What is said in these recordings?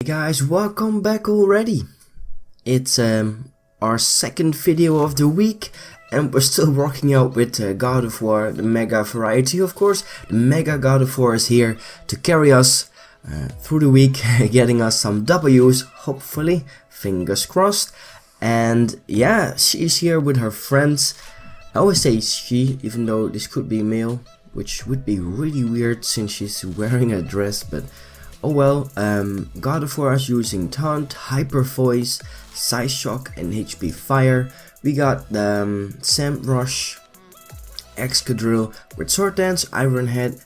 Hey guys, welcome back already. It's our second video of the week and we're still rocking out with Gardevoir, the Mega variety of course. The Mega Gardevoir is here to carry us through the week, getting us some W's, hopefully, fingers crossed. And yeah, she's here with her friends. I always say she, even though this could be male, which would be really weird since she's wearing a dress, but oh well. Gardevoir is using Taunt, Hyper Voice, Size Shock and HP Fire. We got the Sand Rush, Excadrill with Sword Dance, Iron Head,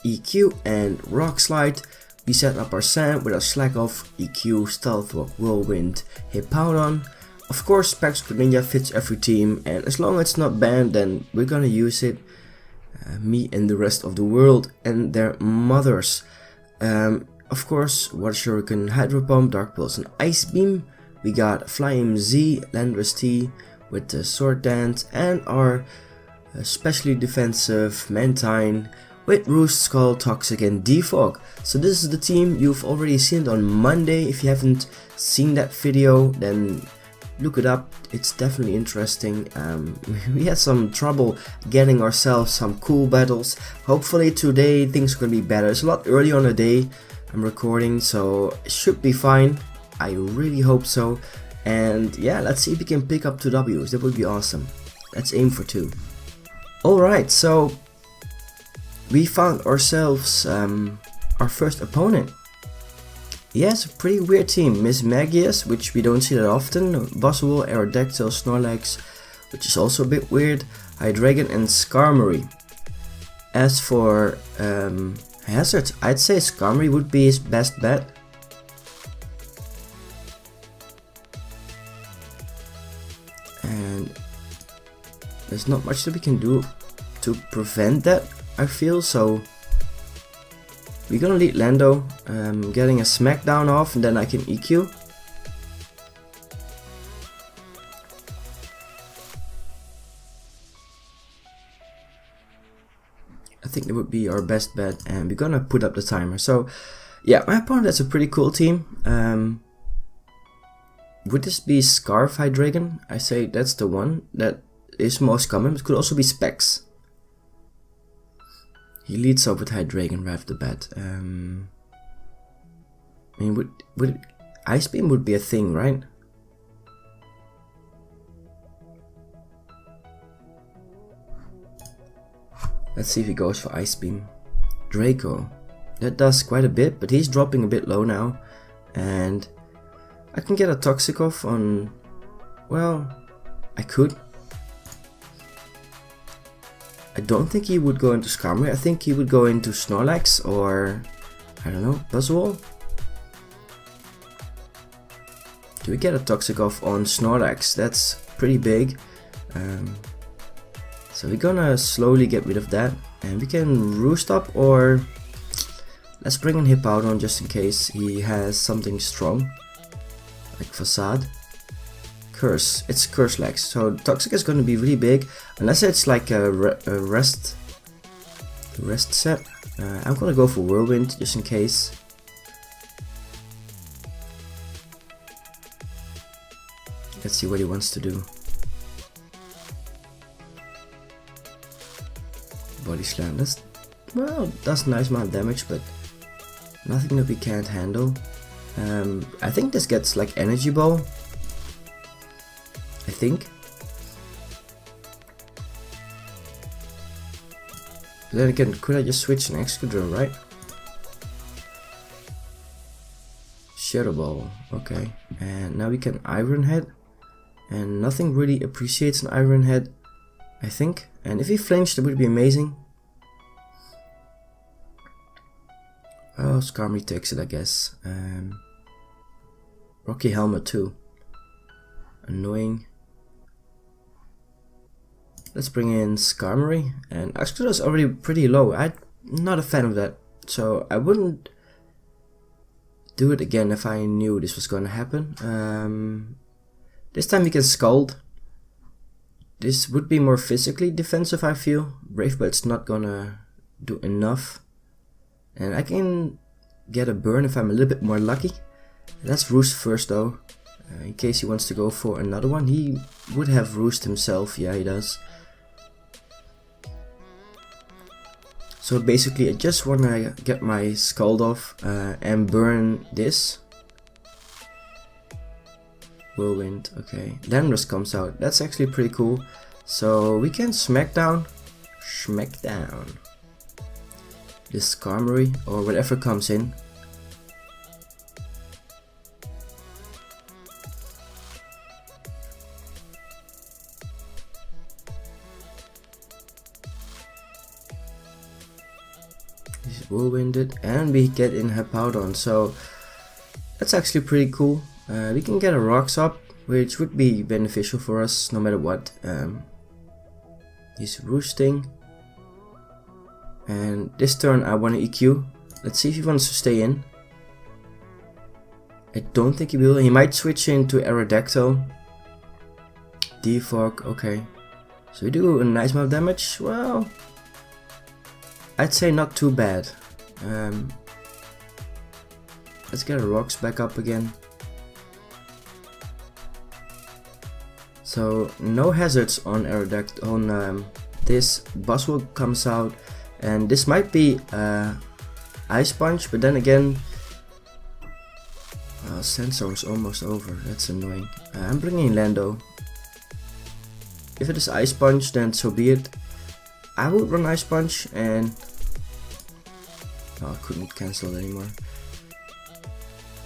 EQ and Rock Slide. We set up our Sand with our Slack Off, EQ, Stealth Walk, Whirlwind, Hippowdon. Of course, Specs Greninja fits every team, and as long as it's not banned, then we're gonna use it. Me and the rest of the world and their mothers. Of course, Water Shuriken, Hydro Pump, Dark Pulse and Ice Beam. We got Flying Z, Landorus T with the Sword Dance, and our specially defensive Mantine with Roost, Skull, Toxic and Defog. So this is the team. You've already seen it on Monday. If you haven't seen that video, then look it up. It's definitely interesting. We had some trouble getting ourselves some cool battles. Hopefully today things are gonna be better. It's a lot early on the day I'm recording, so it should be fine. I really hope so. And yeah, let's see if we can pick up 2 W's. That would be awesome. Let's aim for 2. Alright, so we found ourselves our first opponent. Yes, a pretty weird team. Miss Magius, which we don't see that often, Buzzwole, Aerodactyl, Snorlax, which is also a bit weird, Hydreigon and Skarmory. As for Hazard, I'd say Skarmory would be his best bet. And there's not much that we can do to prevent that, I feel, so we're gonna lead Lando, getting a Smackdown off, and then I can EQ. I think it would be our best bet, and we're gonna put up the timer. So yeah, my opponent has a pretty cool team. Would this be Scarf Hydreigon? I say that's the one that is most common. It could also be Specs. He leads up with Hydreigon right off the bat. I mean, would Ice Beam would be a thing, right? Let's see if he goes for Ice Beam. Draco. That does quite a bit, but he's dropping a bit low now. And I can get a Toxic off on... well, I could. I don't think he would go into Skarmory. I think he would go into Snorlax or, I don't know, Buzzwole. Do we get a Toxic off on Snorlax? That's pretty big. So we're gonna slowly get rid of that. And we can Roost up, or let's bring in Hippowdon just in case he has something strong. Like Facade. Curse. It's Curselax. So Toxic is going to be really big, unless it's like a rest set. I'm gonna go for Whirlwind just in case. Let's see what he wants to do. Body Slam. Well, does a nice amount of damage, but nothing that we can't handle. I think this gets like Energy Ball. I think. But then again, could I just switch an Excadrill, right? Shadow Ball, okay. And now we can Iron Head. And nothing really appreciates an Iron Head, I think. And if he flinched, that would be amazing. Oh, Skarmory takes it, I guess. Rocky Helmet too. Annoying. Let's bring in Skarmory, and Excadrill is already pretty low. I'm not a fan of that, so I wouldn't do it again if I knew this was gonna happen. This time we can Scald. This would be more physically defensive, I feel. Brave Bird's not gonna do enough. And I can get a burn if I'm a little bit more lucky. Let's roost first though, in case he wants to go for another one. He would have roost himself, yeah he does. So basically I just want to get my Scald off and burn this. Whirlwind, okay. Landorus comes out, that's actually pretty cool. So we can Smackdown this Skarmory or whatever comes in. He's Whirlwinded and we get in Hippowdon, so that's actually pretty cool. We can get a Rocks up, which would be beneficial for us no matter what. He's roosting. And this turn I want to EQ. Let's see if he wants to stay in. I don't think he will. He might switch into Aerodactyl. Defog, okay. So we do a nice amount of damage. Well, I'd say not too bad. Let's get our Rocks back up again. So no hazards on Aerodactyl. On this Buzzwole comes out, and this might be Ice Punch, but then again, Sensor is almost over. That's annoying. I'm bringing Lando. If it is Ice Punch, then so be it. I would run Ice Punch and I couldn't cancel it anymore.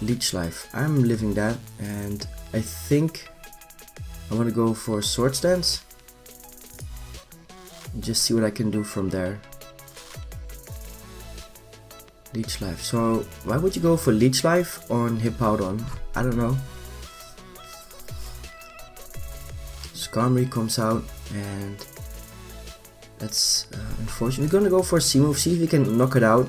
Leech Life. I'm living that, and I think I want to go for Swords Dance. Just see what I can do from there. Leech Life. So why would you go for Leech Life on Hippowdon? I don't know. Skarmory comes out, and that's unfortunate. We're gonna go for a C-move, see if we can knock it out.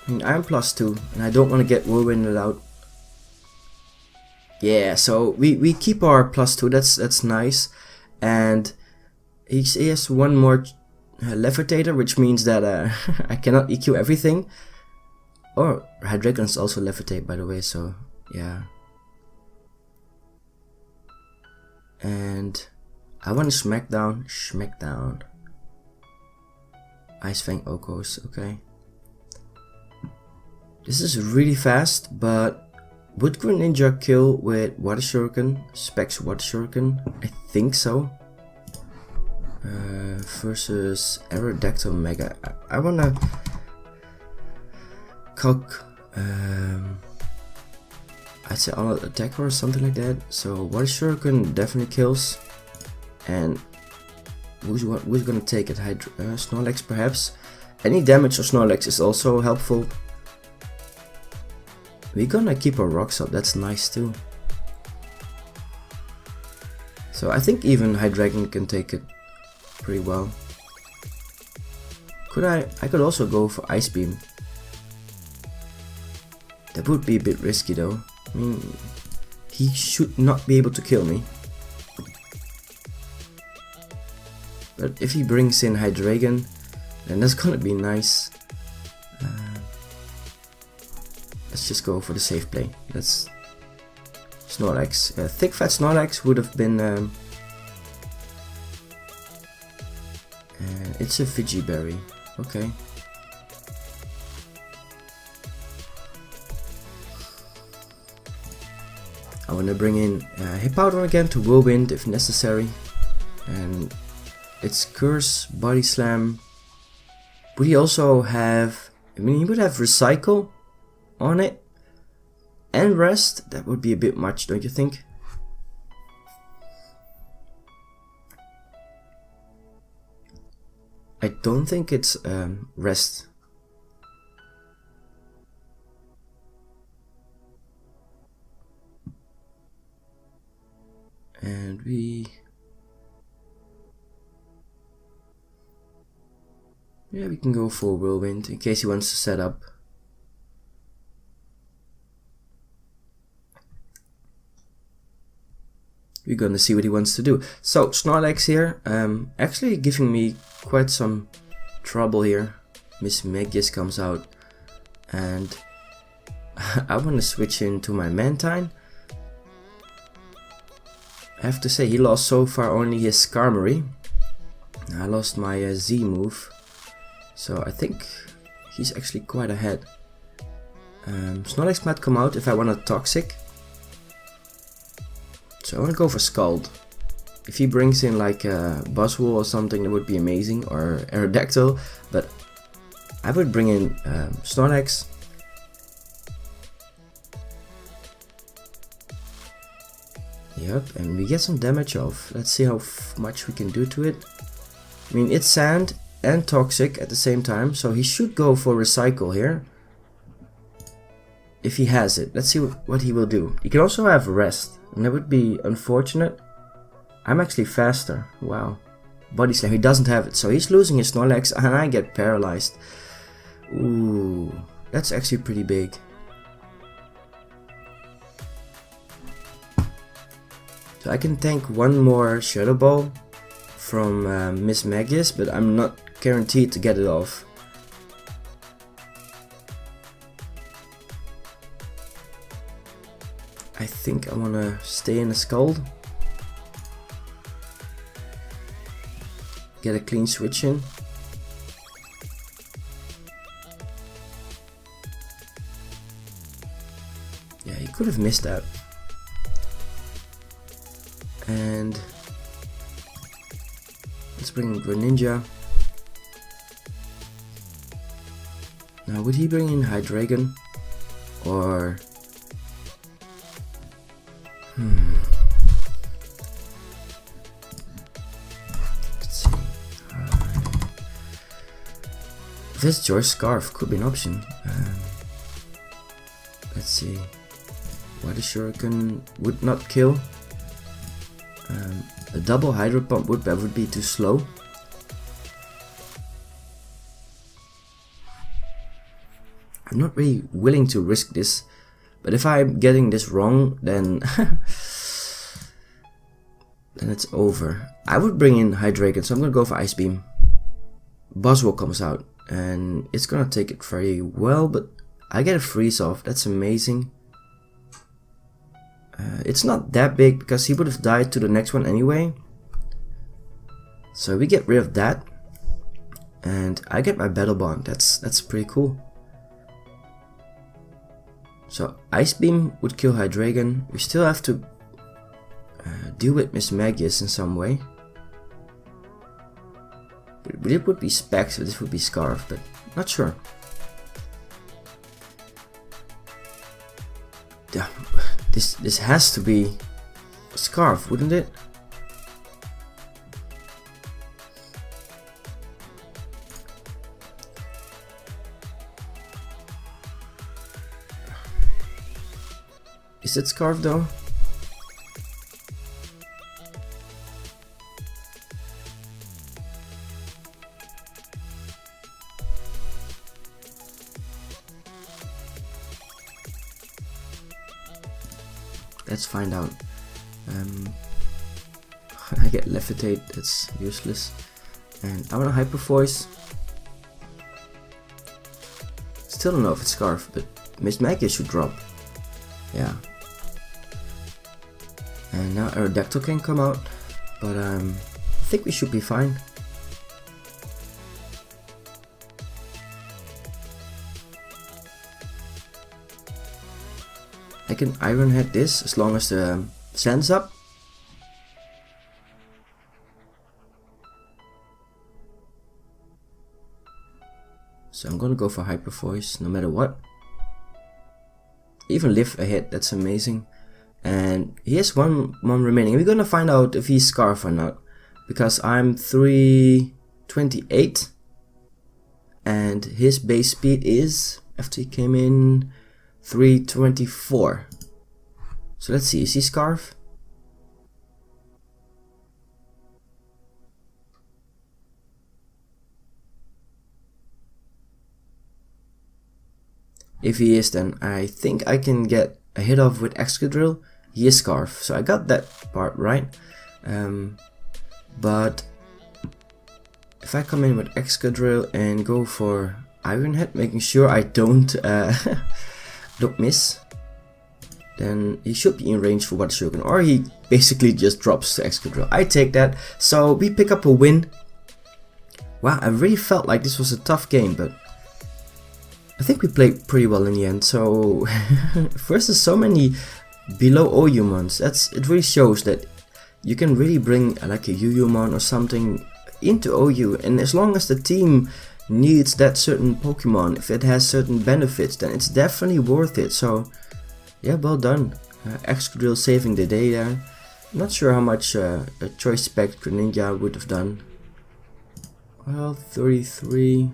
I mean, I'm +2 and I don't want to get Whirlwinded out. Yeah, so we keep our +2, that's nice. And he has one more Levitator, which means that I cannot EQ everything. Or Hydreigon's also Levitate, by the way, so yeah. And I want to Smackdown. Ice Fang Okos, okay. This is really fast, but would Greninja kill with Water Shuriken? Specs Water Shuriken? I think so. Versus Aerodactyl Mega. I wanna cock I'd say on attacker or something like that. So Water Shuriken definitely kills. And who's gonna take it? Snorlax perhaps. Any damage on Snorlax is also helpful. We're gonna keep our Rocks up, that's nice too. So I think even Hydreigon can take it pretty well. I could also go for Ice Beam. That would be a bit risky though. I mean, he should not be able to kill me. But if he brings in Hydreigon, then that's gonna be nice. Let's just go for the safe play. That's Snorlax. Thick Fat Snorlax would have been... it's a Fijiberry. Okay. I want to bring in Hippowdon again to Whirlwind if necessary. And it's Curse, Body Slam. Would he also have... I mean, he would have Recycle on it and Rest. That would be a bit much, don't you think? I don't think it's Rest. And we can go for Whirlwind in case he wants to set up. We're gonna see what he wants to do. So Snorlax here, actually giving me quite some trouble here. Miss Magius comes out. and I want to switch into my Mantine. I have to say he lost so far only his Skarmory. I lost my Z move, so I think he's actually quite ahead. Snorlax might come out if I want a Toxic. So I want to go for Scald. If he brings in like a Buzzwole or something, that would be amazing, or Aerodactyl, but I would bring in Snorlax. Yep, and we get some damage off. Let's see how much we can do to it. I mean, it's Sand and Toxic at the same time, so he should go for Recycle here. If he has it. Let's see what he will do. He can also have Rest, and that would be unfortunate. I'm actually faster. Wow. Body Slam, he doesn't have it, so he's losing his Snorlax and I get paralyzed. Ooh, that's actually pretty big. So I can tank one more Shadow Ball from Miss Magius, but I'm not guaranteed to get it off. I think I wanna stay in a Scald. Get a clean switch in. Yeah, he could have missed that. And let's bring in Greninja. Now, would he bring in Hydreigon? Or let's see. This Joyce Scarf could be an option. Let's see. Water Shuriken would not kill. A double Hydro Pump would be too slow. I'm not really willing to risk this, but if I'm getting this wrong, then then it's over. I would bring in Hydreigon, so I'm gonna go for Ice Beam. Buzzwole comes out, and it's gonna take it very well, but I get a Freeze off. That's amazing. It's not that big because he would have died to the next one anyway. So we get rid of that, and I get my Battle Bond. That's pretty cool. So Ice Beam would kill Hydreigon. We still have to deal with Miss Magius in some way. But it would be Specs, so this would be Scarf, but not sure. Yeah, this has to be a Scarf, wouldn't it? Is it Scarf though? Let's find out. I get Levitate, that's useless. And I want a Hyper Voice. Still don't know if it's Scarf, but Miss Magius should drop. Yeah. And now Aerodactyl can come out, but I think we should be fine. I can Iron Head this as long as the sand's up. So I'm gonna go for Hyper Voice no matter what. Even live ahead, that's amazing. And he has one remaining. We're gonna find out if he's Scarf or not, because I'm 328 and his base speed is, after he came in, 324. So let's see, is he Scarf? If he is, then I think I can get a hit off with Excadrill. He is Scarf, so I got that part right. But if I come in with Excadrill and go for Iron Head, making sure I don't don't miss. Then he should be in range for what Shogun, or he basically just drops the Excadrill. I take that. So we pick up a win. Wow, I really felt like this was a tough game, but I think we played pretty well in the end. So versus so many below Oyumons, it really shows that you can really bring like a Yuyumon or something into OU, and as long as the team needs that certain Pokemon, if it has certain benefits, then it's definitely worth it. So yeah, well done. Excadrill saving the day there. Not sure how much a Choice Spec Greninja would have done. Well, 33.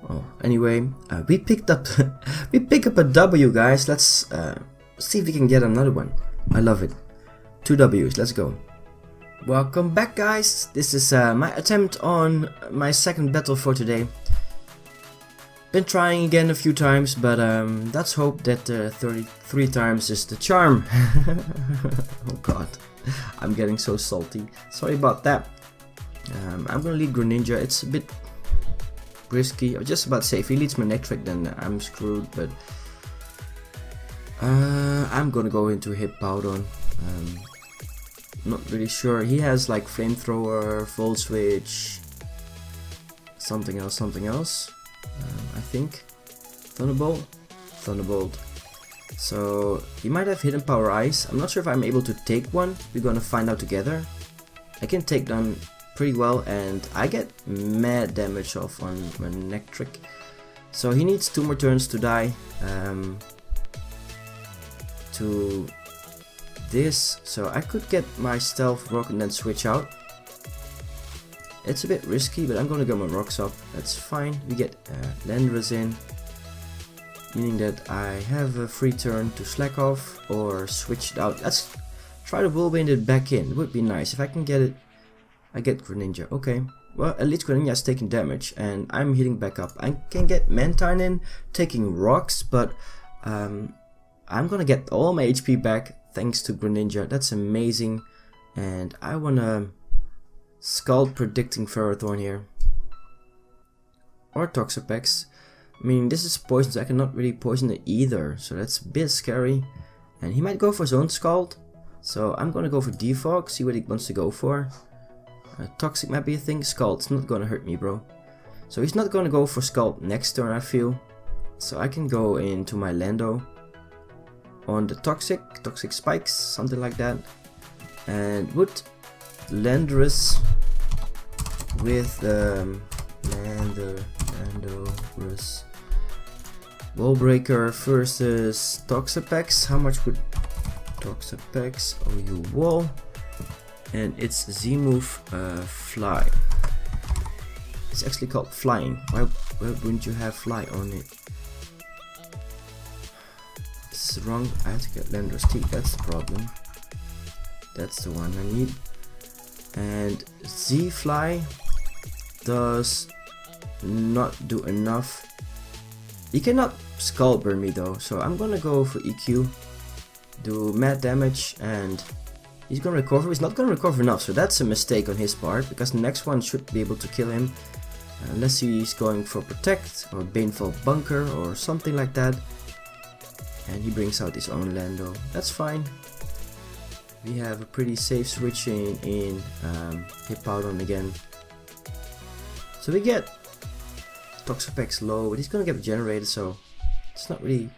Oh, anyway, we picked up we pick up a W, guys. Let's see if we can get another one. I love it. 2 W's. Let's go. Welcome back, guys. This is my attempt on my second battle for today. Been trying again a few times, but let's hope that 33 times is the charm. Oh god, I'm getting so salty. Sorry about that. I'm gonna lead Greninja. It's a bit risky. I was just about to say, if he leads Manectric, then I'm screwed, but I'm gonna go into Hippowdon. Not really sure. He has like Flamethrower, Volt Switch, something else. I think Thunderbolt. So he might have Hidden Power Ice. I'm not sure if I'm able to take one. We're gonna find out together. I can take them pretty well, and I get mad damage off on Manectric. So he needs 2 more turns to die. To this, so I could get my Stealth Rock and then switch out. It's a bit risky, but I'm gonna get my rocks up. That's fine. We get Landorus in, meaning that I have a free turn to slack off or switch it out. Let's try to whirlwind it back in. It would be nice if I can get it. I get Greninja. Okay. Well, at least Greninja is taking damage, and I'm hitting back up. I can get Mantine in, taking rocks, but I'm gonna get all my HP back thanks to Greninja. That's amazing, and I wanna Scald predicting Ferrothorn here, or Toxapex. I mean, this is poison, so I cannot really poison it either, so that's a bit scary. And he might go for his own Scald, so I'm gonna go for Defog, see what he wants to go for. Toxic might be a thing. Scald's not gonna hurt me, bro. So he's not gonna go for Scald next turn, I feel. So I can go into my Lando on the Toxic Spikes, something like that. And would Landorus with Landorus Wall Breaker versus Toxapex. How much would Toxapex OU Wall? And it's Z-move Fly. It's actually called Flying. Why wouldn't you have Fly on it? This is wrong. I have to get Landorus T. That's the problem. That's the one I need. And Z-Fly does not do enough. He cannot Skull Burn me though, so I'm gonna go for EQ. Do mad damage, and he's gonna recover. He's not gonna recover enough, so that's a mistake on his part, because the next one should be able to kill him. Unless he's going for Protect or Baneful Bunker or something like that. And he brings out his own Lando. That's fine. We have a pretty safe switch in Hippowdon again. So we get Toxapex low, but he's gonna get generated, so it's not really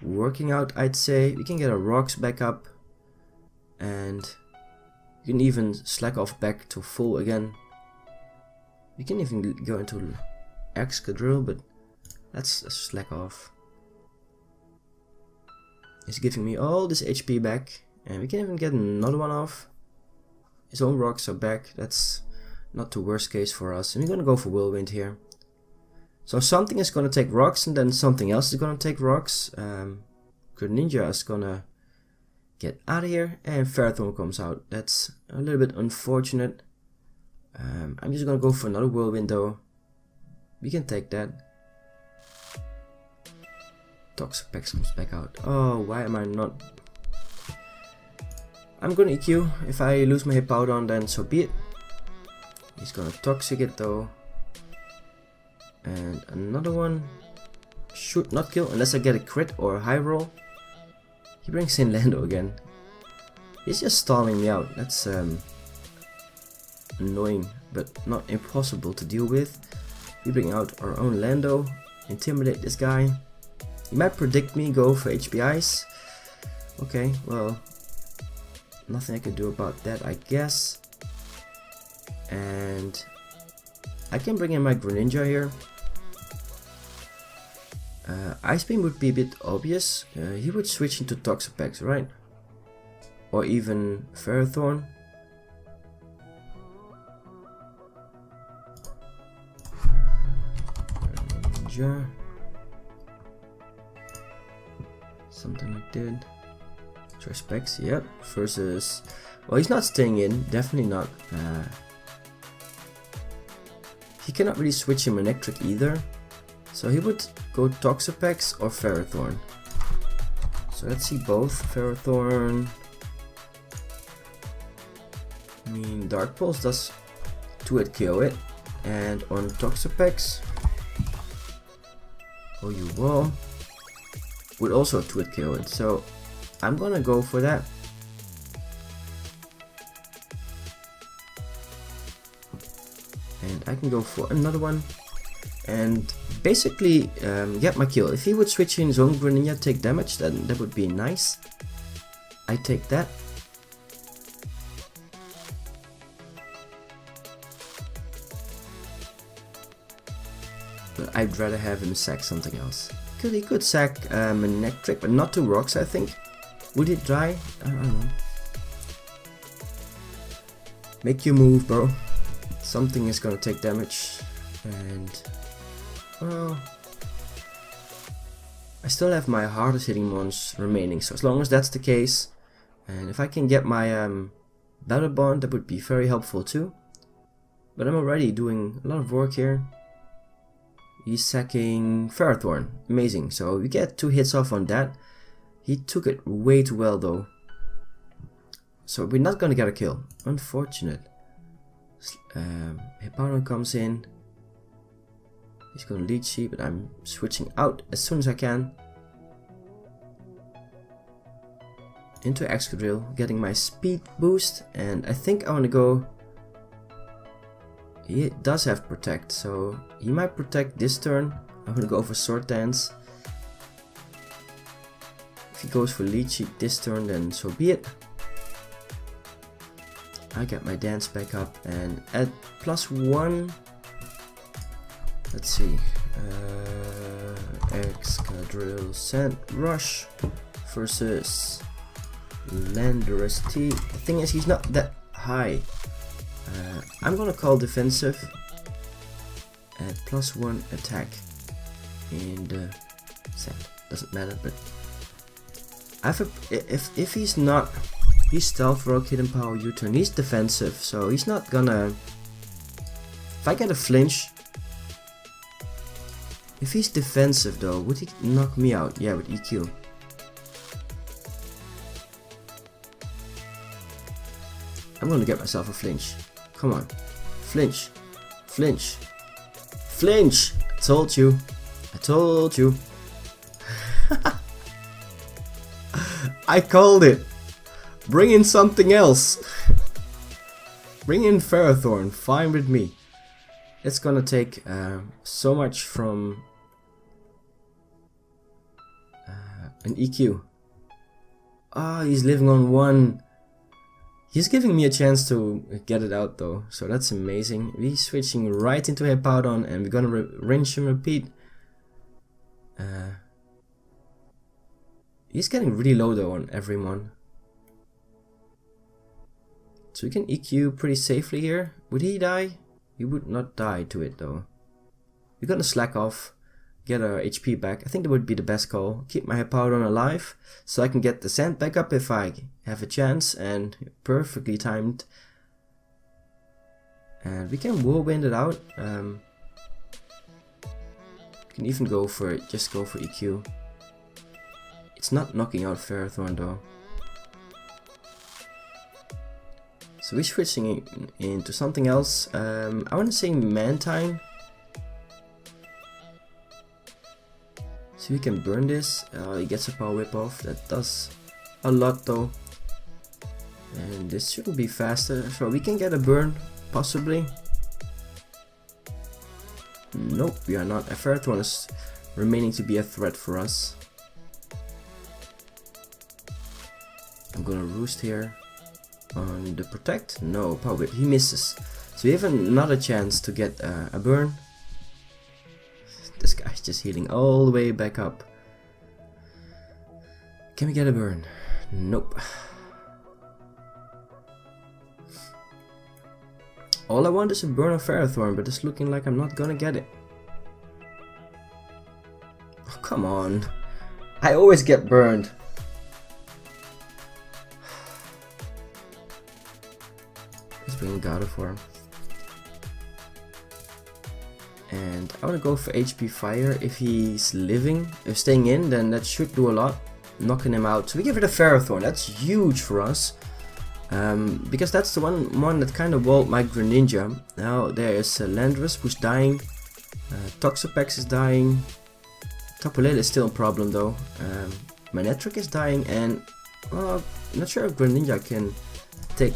working out, I'd say. We can get our rocks back up, and you can even slack off back to full again. We can even go into Excadrill, but let's slack off. He's giving me all this HP back, and we can even get another one off. His own rocks are back. That's not the worst case for us, and we're gonna go for Whirlwind here. So something is gonna take rocks, and then something else is gonna take rocks. Greninja is gonna get out of here, and Ferrothorn comes out. That's a little bit unfortunate. I'm just gonna go for another Whirlwind though. We can take that. Toxapex comes back out. Oh, why am I not? I'm gonna EQ. If I lose my Hippowdon, then so be it. He's gonna Toxic it though. And another one. Should not kill unless I get a crit or a high roll. He brings in Lando again. He's just stalling me out. That's annoying, but not impossible to deal with. We bring out our own Lando. Intimidate this guy. He might predict me, go for HPIs. Okay, well, nothing I can do about that, I guess. And I can bring in my Greninja here. Ice Beam would be a bit obvious. He would switch into Toxapex, right? Or even Ferrothorn. Greninja. Something like that. Try Specs, yep. Versus... Well, he's not staying in, definitely not. He cannot really switch him Electric either. So he would go Toxapex or Ferrothorn. So let's see both. Ferrothorn. I mean, Dark Pulse does 2-hit KO it. And on Toxapex, oh you will, would also 2-hit KO it. So I'm gonna go for that. And I can go for another one. And basically get my kill. If he would switch in his own Greninja, take damage, then that would be nice. I take that. But I'd rather have him sack something else. He could sack an Electric, but not 2 rocks, I think. Would he die? I don't know. Make you move, bro. Something is gonna take damage. And... well, I still have my hardest hitting mons remaining, so as long as that's the case, and if I can get my Battle Bond, that would be very helpful too. But I'm already doing a lot of work here. He's sacking Ferrothorn, amazing, so we get 2 hits off on that. He took it way too well though. So we're not gonna get a kill, unfortunate. Hippowdon comes in. He's gonna lead sheep, but I'm switching out as soon as I can. Into Excadrill, getting my speed boost, and I think I wanna go... He does have Protect, so he might protect this turn. I'm gonna go for Sword Dance. If he goes for lead sheep this turn, then so be it. I get my dance back up, and at +1... let's see, Excadrill Sand Rush versus Landorus T. The thing is, he's not that high. I'm gonna call defensive at +1 attack in the sand. Doesn't matter, but I have if he's not, he's Stealth Rock, Hidden Power, U-turn. He's defensive, so he's not gonna. If I get a flinch. If he's defensive though, would he knock me out? Yeah, with EQ. I'm gonna get myself a flinch. Come on. Flinch. Flinch. Flinch! I told you. I told you. I called it. Bring in something else. Bring in Ferrothorn. Fine with me. It's gonna take so much from an EQ. Ah, he's living on 1. He's giving me a chance to get it out though, so that's amazing. We're switching right into Hippowdon and we're gonna rinse and repeat. He's getting really low though on everyone. So we can EQ pretty safely here. Would he die? He would not die to it though. We're gonna slack off, get our HP back. I think that would be the best call. Keep my Hippowdon alive so I can get the sand back up if I have a chance, and perfectly timed. And we can whirlwind it out. We can even go for it, just go for EQ. It's not knocking out Ferrothorn though. So we're switching into something else. I want to say Mantine. So we can burn this. He gets a power whip off. That does a lot though. And this shouldn't be faster. So we can get a burn, possibly. Nope, we are not. A Ferrothorn is remaining to be a threat for us. I'm gonna roost here on the protect. No, power whip. He misses. So we have another chance to get a burn. This guy's just healing all the way back up. Can we get a burn? Nope. All I want is a burn of Ferrothorn, but it's looking like I'm not gonna get it. Oh, come on. I always get burned. Let's bring Gardevoir. And I want to go for HP Fire. If he's living, if staying in, then that should do a lot. Knocking him out. So we give it a Ferrothorn. That's huge for us. Because that's the one that kind of walled my Greninja. Now there is Landorus who's dying. Toxapex is dying. Tapu Lele is still a problem though. Manectric is dying, and I'm not sure if Greninja can take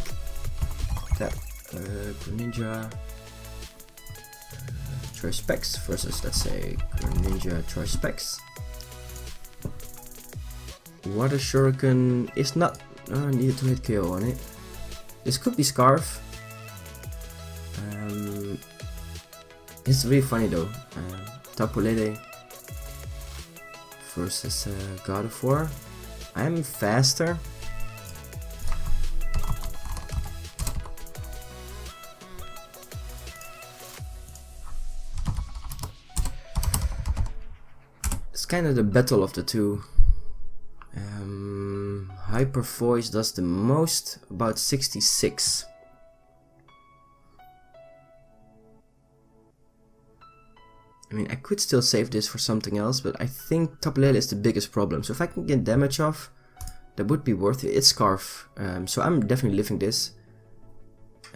that. Greninja Choice Specs versus, let's say, Greninja Choice Specs. Water Shuriken is not needed to hit KO on it. This could be Scarf. It's really funny though. Tapu Lele versus Gardevoir. I'm faster. It's kind of the battle of the two. Hyper Voice does the most, about 66. I mean, I could still save this for something else, but I think Tapu Lele is the biggest problem. So if I can get damage off, that would be worth it. It's Scarf, so I'm definitely living this.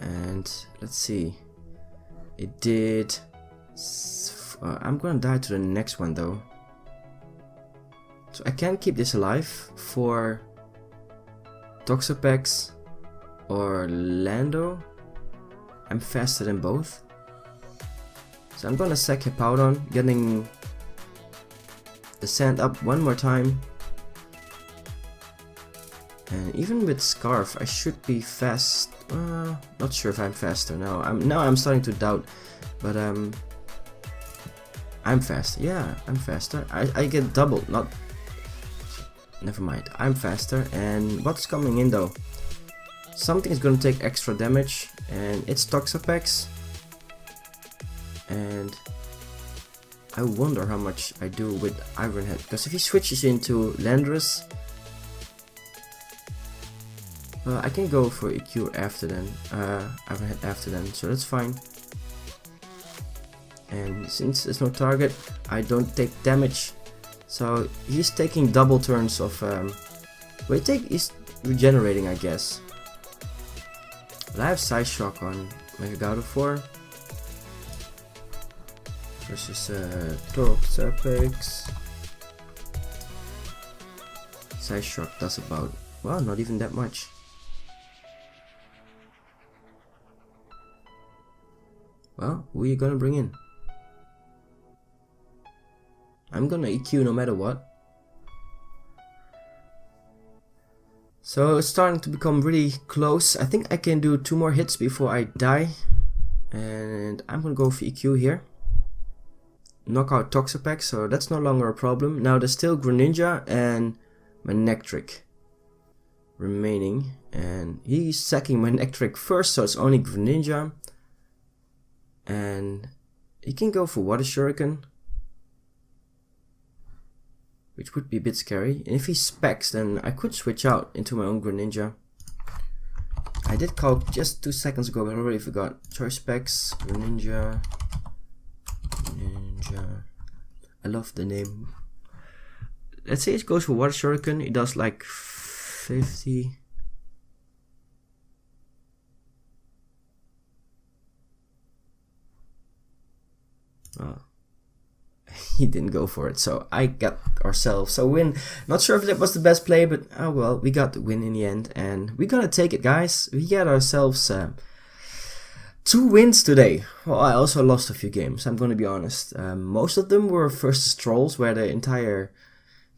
And let's see, it did. I'm gonna die to the next one though. So I can keep this alive for Toxapex or Lando. I'm faster than both. So I'm gonna sack Hippowdon, getting the sand up one more time. And even with Scarf, I should be fast. Not sure if I'm faster now. I'm starting to doubt, but I'm faster. Yeah, I'm faster. I get doubled, not. Never mind, I'm faster. And what's coming in though? Something is going to take extra damage, and it's Toxapex. And I wonder how much I do with Iron Head, because if he switches into Landorus, I can go for EQ after then, Iron Head after then, so that's fine. And since there's no target, I don't take damage. So he's taking double turns of he's regenerating, I guess. But I have Side Shock on Mega Gardevoir versus Toxapex. Side Shock does about, well, not even that much. Well, who are you gonna bring in? I'm gonna EQ no matter what. So it's starting to become really close. I think I can do 2 more hits before I die. And I'm gonna go for EQ here. Knock out Toxapex, so that's no longer a problem. Now there's still Greninja and Manectric remaining. And he's sacking Manectric first, so it's only Greninja. And he can go for Water Shuriken, which would be a bit scary. And if he specs, then I could switch out into my own Greninja. I did calc just 2 seconds ago, but I already forgot. Choice specs, Greninja. I love the name. Let's say it goes for Water Shuriken. It does like 50. Oh. he didn't go for it, so I got ourselves a win. Not sure if that was the best play, but oh well, we got the win in the end, and we gotta take it, guys. We got ourselves 2 wins today. Well, I also lost a few games, I'm gonna be honest. Most of them were versus trolls, where the entire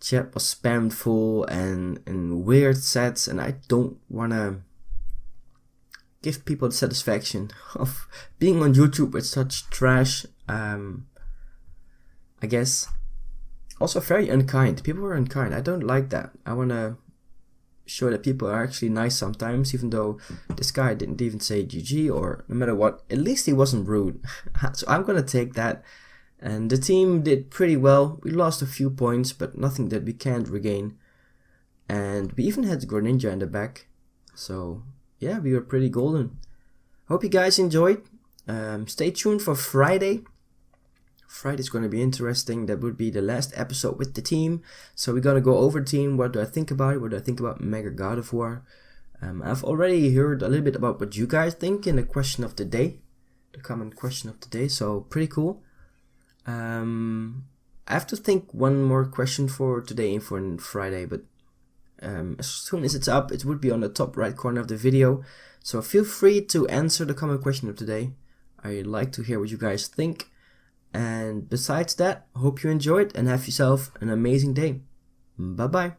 chat was spammed full and weird sets, and I don't wanna give people the satisfaction of being on YouTube with such trash. I guess also very unkind. People were unkind. I don't like that. I wanna show that people are actually nice sometimes, even though this guy didn't even say GG or no matter what. At least he wasn't rude. So I'm gonna take that. And the team did pretty well. We lost a few points, but nothing that we can't regain. And we even had Greninja in the back. So yeah, we were pretty golden. Hope you guys enjoyed. Stay tuned for Friday. Friday's going to be interesting. That would be the last episode with the team. So we're going to go over the team. What do I think about it? What do I think about Mega Gardevoir? I've already heard a little bit about what you guys think in the question of the day. The comment question of the day. So pretty cool. I have to think one more question for today and for Friday. But as soon as it's up, it would be on the top right corner of the video. So feel free to answer the comment question of today. I'd like to hear what you guys think. And besides that, hope you enjoyed and have yourself an amazing day. Bye bye.